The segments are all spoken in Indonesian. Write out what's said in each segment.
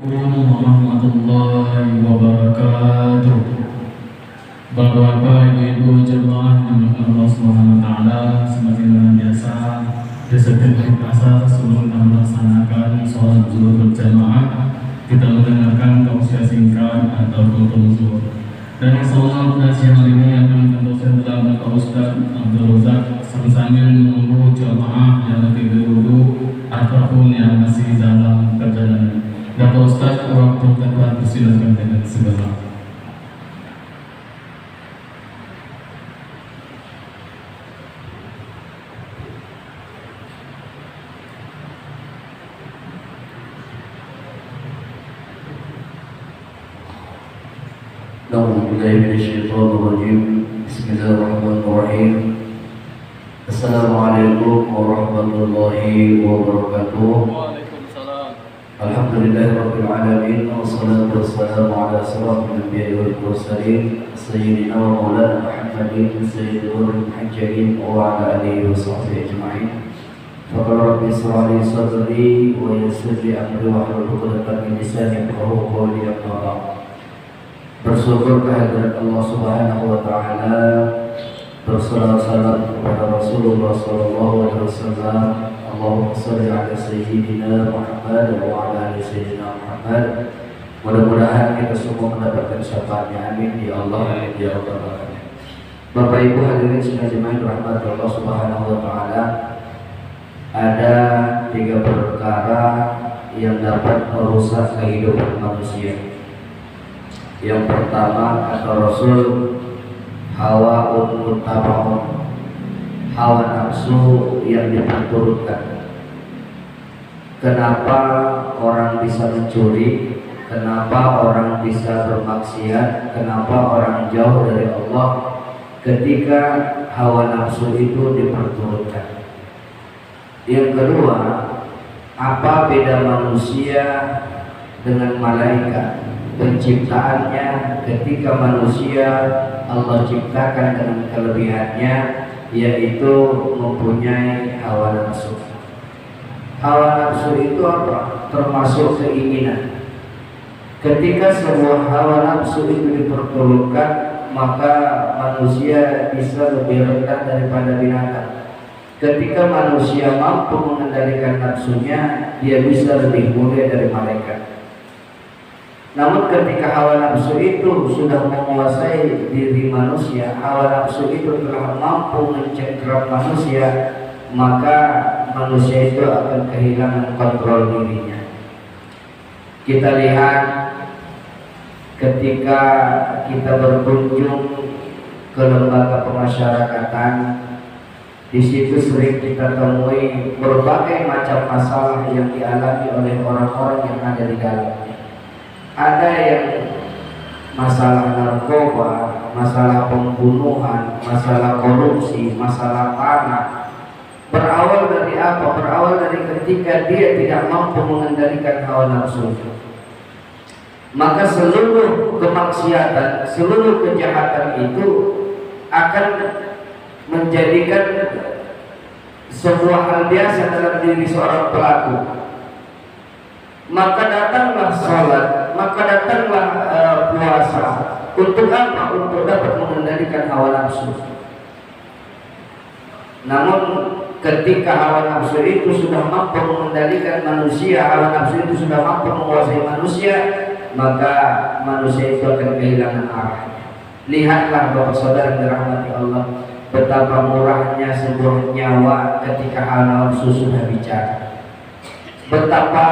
Warahmatullahi wabarakatuh. Bapak-bapak, ibu-ibu jemaah yang dirahmati Allah Subhanahu wa taala, seperti biasa di setiap hari puasa sebelum kita melaksanakan sholat zuhur berjamaah, kita mendengarkan tausiah singkat atau khutbah zuhur. Dan insyaallah pada siang hari ini akan tausiah dalam Bapak Ustaz Abdul Razak sambil menunggu jemaah yang lagi berwudu ataupun yang masih dalam perjalanan. Bapak Ustaz, waktu kita persilakan dengan segala. Bismillahirrahmanirrahim. Assalamualaikum warahmatullahi wabarakatuh. Alhamdulillahirabbil alamin wassalatu wassalamu ala asyrafil anbiya'i wal mursalin sayyidina wa maulana Muhammadin sayyidil muhajjirin wa ala alihi wa sahbihi ajma'in. Faqala rabbi ishrah li sadri wa yassir li amri wa hlul 'uqdatam min lisani yafqahu qawli. Bersyukur kehadirat Allah Subhanahu wa taala, bersalawat salam kepada Rasulullah sallallahu alaihi wasallam. Allahumma shalli ala sayyidina Muhammad wa ala ali sayyidina Muhammad. Mudah-mudahan kita semua mendapatkan syafaatnya, amin ya Allah, amin ya rabbal alamin. Bapak Ibu hadirin sekalian rahmat Allah Subhanahu wa taala, ada 3 perkara yang dapat merusak kehidupan manusia. Yang pertama kata Rasul, hawa muttaba'un, hawa nafsu yang diperturutkan. Kenapa orang bisa mencuri? Kenapa orang bisa bermaksiat? Kenapa orang jauh dari Allah? Ketika hawa nafsu itu diperturutkan. Yang kedua, apa beda manusia dengan malaikat? Penciptaannya, ketika manusia Allah ciptakan dengan kelebihannya, yaitu mempunyai hawa nafsu. Hawa nafsu itu apa? Termasuk keinginan. Ketika sebuah hawa nafsu itu diperturutkan, maka manusia bisa lebih rendah daripada binatang. Ketika manusia mampu mengendalikan nafsunya, dia bisa lebih mulia dari malaikat. Namun ketika hawa nafsu itu sudah menguasai diri manusia, hawa nafsu itu telah mampu mencengkeram manusia, maka manusia itu akan kehilangan kontrol dirinya. Kita lihat ketika kita berkunjung ke lembaga pemasyarakatan, di situ sering kita temui berbagai macam masalah yang dialami oleh orang-orang yang ada di dalamnya. Ada yang masalah narkoba, masalah pembunuhan, masalah korupsi, masalah tanah. Berawal dari apa? Berawal dari ketika dia tidak mampu mengendalikan hawa nafsu. Maka seluruh kemaksiatan, seluruh kejahatan itu akan menjadikan sebuah hal biasa dalam diri seorang pelaku. Maka datanglah salat, maka datanglah puasa. Untuk apa? Untuk dapat mengendalikan hawa nafsu. Namun ketika hawa nafsu itu sudah mampu mengendalikan manusia, hawa nafsu itu sudah mampu menguasai manusia, maka manusia itu akan kehilangan arahnya. Lihatlah Bapak Saudara yang dirahmati Allah, betapa murahnya sebuah nyawa ketika hawa nafsu sudah bicara. Betapa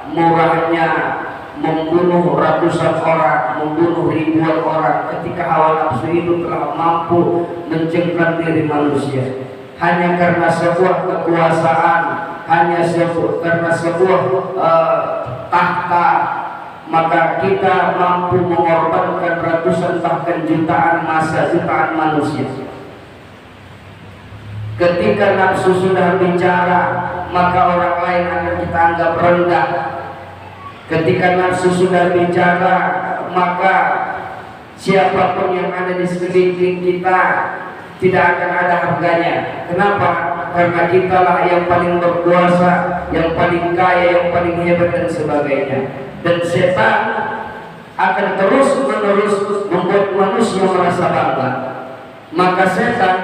murahnya membunuh ratusan orang, membunuh ribuan orang ketika hawa nafsu itu telah mampu mencengkram diri manusia. Hanya karena sebuah kekuasaan, hanya karena sebuah tahta, maka kita mampu mengorbankan ratusan bahkan jutaan masa, jutaan manusia. Ketika nafsu sudah bicara, maka orang lain akan kita anggap rendah. Ketika nafsu sudah bicara, maka siapapun yang ada di sekeliling kita tidak akan ada harganya. Kenapa? Karena kitalah yang paling berkuasa, yang paling kaya, yang paling hebat dan sebagainya. dan setan akan terus-menerus membuat manusia merasa bangga. Maka setan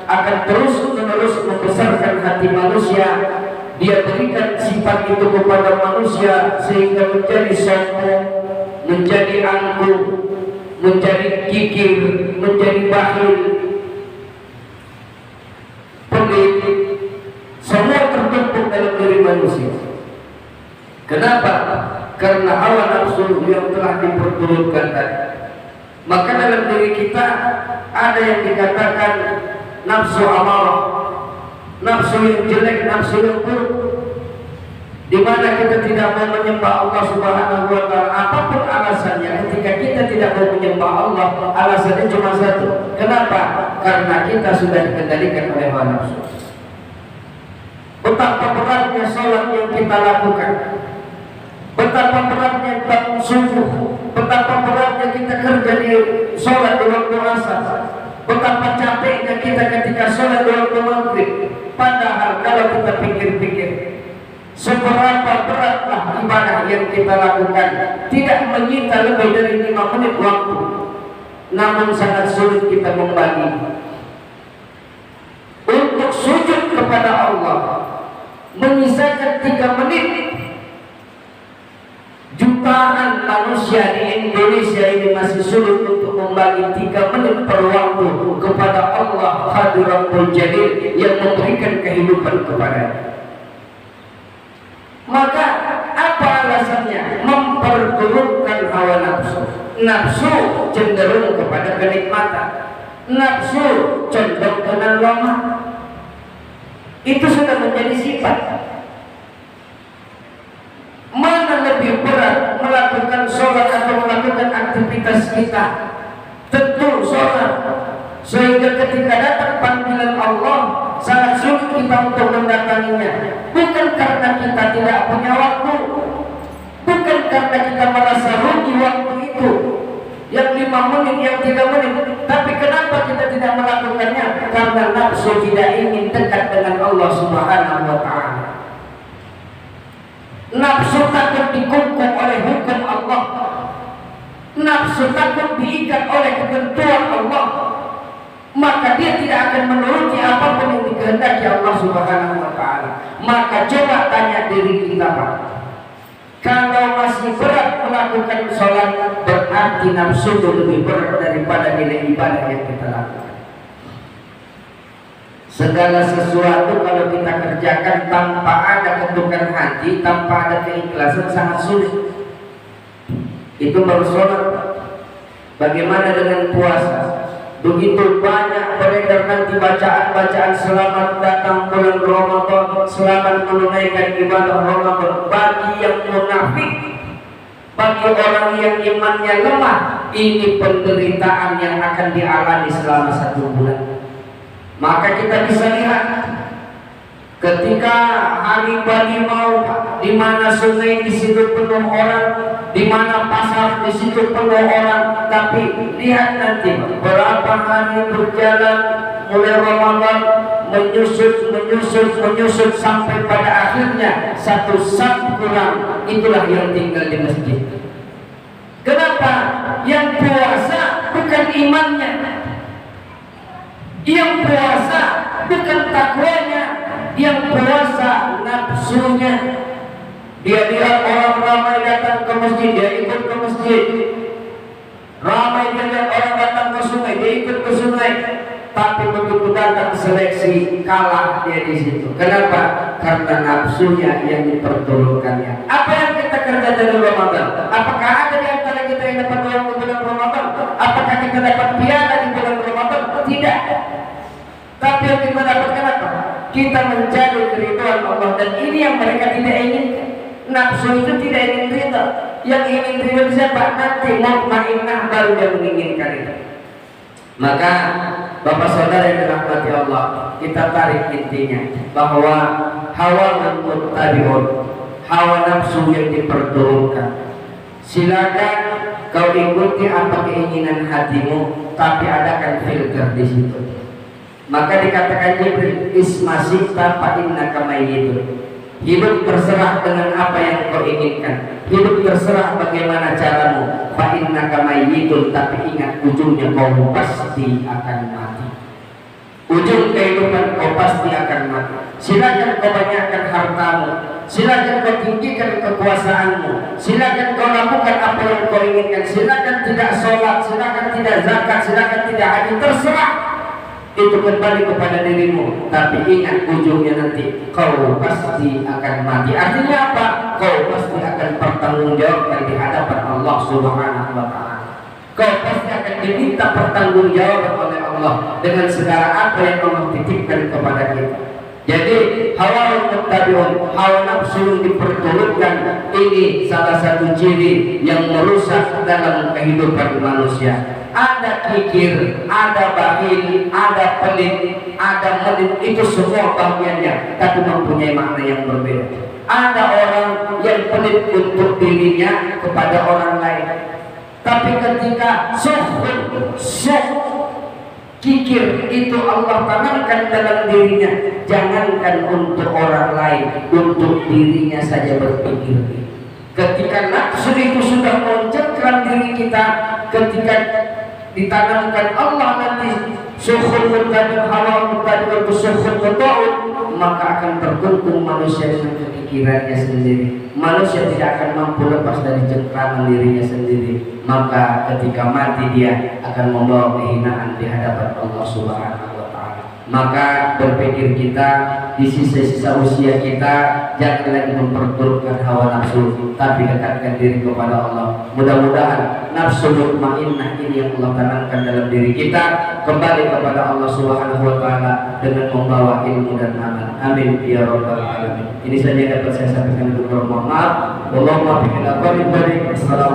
akan terus-menerus membesarkan hati manusia. Dia berikan sifat itu kepada manusia sehingga menjadi sombong, menjadi angkuh, menjadi kikir, menjadi bakhil, pelit. Semua tertumpuk dalam diri manusia. Kenapa? Karena hawa nafsu yang telah diperturutkan tadi. Maka dalam diri kita ada yang dikatakan nafsu amarah, nafsu yang jelek, nafsu yang buruk, di mana kita tidak mau menyembah Allah Subhanahu wa Ta'ala. Apapun alasannya, ketika kita tidak mau menyembah Allah, alasannya cuma satu. Kenapa? Karena kita sudah dikendalikan oleh hawa nafsu. Betapa beratnya sholat yang kita lakukan, betapa beratnya bangun subuh, betapa beratnya kita kerja di sholat di waktu asar, betapa capeknya kita ketika sholat di waktu maghrib. Padahal kalau kita pikir-pikir, seberapa beratlah ibadah yang kita lakukan, tidak menyita lebih dari 5 menit waktu, namun sangat sulit kita membagi untuk sujud kepada Allah. Menyisakan 3 menit. Jutaan manusia di Indonesia ini masih sulit untuk membagi 3 menit per waktu kepada Allah Hadirul Jalil yang memberikan kehidupan kepadanya. Maka apa alasannya? Memperturutkan hawa nafsu. Nafsu cenderung kepada kenikmatan, nafsu condong dengan lemah. Itu sudah menjadi sifat. Mana lebih berat, melakukan sholat atau melakukan aktivitas kita? Tentu sholat. Sehingga ketika datang panggilan Allah, sangat sulit kita untuk mendatanginya. Bukan karena kita tidak punya waktu, bukan karena kita merasa rugi waktu itu, yang 5 menit, yang 3 menit. Tapi kenapa kita tidak melakukannya? Karena nafsu tidak ingin dekat dengan Allah Subhanahu wa Ta'ala. Nafsu takut dikungkung oleh hukum Allah, nafsu takut diikat oleh ketentuan Allah. Maka dia tidak akan menuruti apapun yang dikehendaki Allah Subhanahu wa Ta'ala. Maka coba tanya diri kita, Pak, kalau masih berat melakukan sholat, berarti nafsu itu lebih berat daripada nilai ibadah yang kita lakukan. Segala sesuatu kalau kita kerjakan tanpa ada ketukan hati, tanpa ada keikhlasan, sangat sulit. Itu baru sholat. Bagaimana dengan puasa? Begitu banyak beredar nanti bacaan-bacaan selamat datang bulan Ramadan, selamat menunaikan ibadah Ramadan. Bagi yang munafik, bagi orang yang imannya lemah, ini penderitaan yang akan dialami selama 1 bulan. Maka kita bisa lihat ketika hari Bali mau, di mana sungai di situ penuh orang, di mana pasar di situ penuh orang. Tapi lihat nanti berapa hari berjalan mulai Ramadan, menyusut sampai pada akhirnya 1 saf kurang, itulah yang tinggal di masjid. Kenapa? Yang puasa bukan imannya, yang puasa bukan takwanya, yang puasa nafsunya. Dia lihat orang ramai datang ke masjid, dia ikut ke masjid. Ramai dia lihat orang datang ke sungai, dia ikut ke sungai. Tapi begitu datang seleksi, kalah dia di situ. Kenapa? Karena nafsunya yang diperturutkannya. Apa yang kita kerja dari Ramadan? Apakah ada di antara kita yang dapat uang di bulan Ramadan? Apakah kita dapat piala di bulan Ramadan? Tidak. Tapi yang kita dapatkan apa? Kita mencari keridhaan Allah, dan ini yang mereka tidak inginkan. Nafsu itu tidak ingin ridha. Yang ingin ridha siapa? Nanti mutmainnah baru dia menginginkan itu. Maka Bapak Saudara yang dirahmati Allah, kita tarik intinya bahwa hawa muttabi'un, hawa nafsu yang diperturutkan. Silakan kau ikuti apa keinginan hatimu, tapi adakan filter di situ. Maka dikatakan Jibril, ismasita fa innaka mayyitun. Hidup terserah dengan apa yang kau inginkan. Hidup terserah bagaimana caramu. Fa innaka mayyitun, tapi ingat ujungnya kau pasti akan mati. Ujung kehidupan kau pasti akan mati. Silakan kau banyakkan hartamu, silakan kau tinggikan kekuasaanmu, silakan kau lakukan apa yang kau inginkan, silakan tidak sholat, silakan tidak zakat, silakan tidak haji, terserah. Itu kembali kepada dirimu. Tapi ingat ujungnya nanti kau pasti akan mati. Artinya apa? Kau pasti akan bertanggungjawabkan di hadapan Allah Subhanahu wa ta'ala. Kau pasti akan diminta pertanggungjawaban oleh Allah dengan segala apa yang Allah titipkan kepada kita. Jadi hawa muttabi'un, hawa nafsu yang diperturutkan, ini salah satu ciri yang merusak dalam kehidupan manusia. Ada kikir, ada bakhil, ada pelit, ada medit, itu semua bagiannya, tapi mempunyai makna yang berbeda. Ada orang yang pelit untuk dirinya kepada orang lain, tapi ketika kikir itu Allah tanamkan dalam dirinya, jangankan untuk orang lain, untuk dirinya saja berpikir. Ketika nafsu itu sudah mencengkram diri kita, ketika ditanamkan Allah nanti sukhul mutadi hawa mutadi wa sukhul muta'ud, maka akan terkungkung manusia dengan kepikirannya sendiri. Manusia tidak akan mampu lepas dari cengkraman dirinya sendiri. Maka ketika mati dia akan membawa kehinaan di hadapan Allah Subhanahu wa ta'ala. Maka berpikir kita di sisa-sisa usia kita, jangan lagi memperturutkan hawa nafsu, tapi dekatkan diri kepada Allah. Mudah-mudahan nafsu mutmainnah ini yang Allah tanamkan dalam diri kita kembali kepada Allah Subhanahu wa ta'ala dengan membawa ilmu dan amal. Amin ya rabbal alamin. Ini saja yang dapat saya sampaikan. Mohon maaf. Wallahu a'lam bishawab.